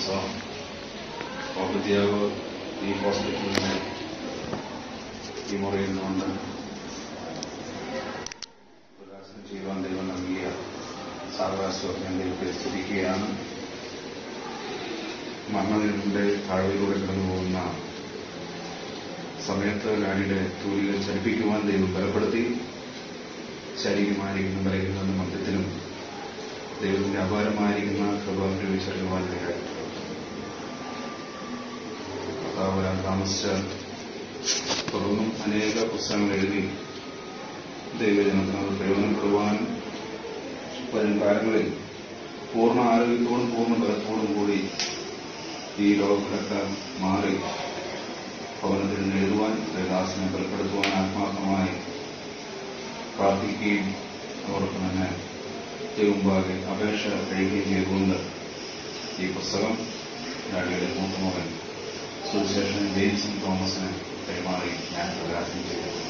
പുസ്തകം ഓപദ്യാവ് ഈ ഹോസ്പിറ്റലിന്റെ ഈ മുറിയിൽ നിന്നുകൊണ്ട് പ്രകാശനം ചെയ്യുവാൻ ദൈവം നൽകിയ സാവകാശം ഞാൻ ദൈവത്തെ സ്തുതിക്കുകയാണ്. മരണത്തിന്റെ താഴ്വയിലൂടെ കടന്നു പോകുന്ന സമയത്ത് ഡാഡിയുടെ തൂലികൾ ചലിപ്പിക്കുവാൻ ദൈവം ബലപ്പെടുത്തി. ശാരീരികമായിരിക്കുന്ന ബലഹീനതയുടെ മധ്യത്തിലും ദൈവത്തിന്റെ അപാരമായിരിക്കുന്ന കൃപ അനുഭവിച്ചറിയുവാൻ കഴിയായിട്ടുണ്ട്. കർത്താവ് വരാൻ താമസിച്ച തുടർന്നും അനേക പുസ്തകങ്ങൾ എഴുതി ദൈവജനത്തിനത് പ്രയോജനപ്പെടുവാനും വരും കാലങ്ങളിൽ പൂർണ്ണ ആരോഗ്യത്തോടും പൂർണ്ണ ബലത്തോടും കൂടി ഈ ലോകത്തിലൊക്കെ മാറി ഭവനത്തിൽ നിന്ന് എഴുതുവാൻ ദൈവദാസനെ ബലപ്പെടുത്തുവാൻ ആത്മാർത്ഥമായി പ്രാർത്ഥിക്കുകയും അതോടൊപ്പം തന്നെ ദൈവമുമ്പാകെ അപേക്ഷ കഴിയുകയും ചെയ്തുകൊണ്ട് ഈ പുസ്തകം ഡാഡിയുടെ മൂത്ത മകൻ സുവിശേഷൻ ജെയിംസൺ തോമസിന് കൈമാറി ഞാൻ പ്രകാശനം ചെയ്തു.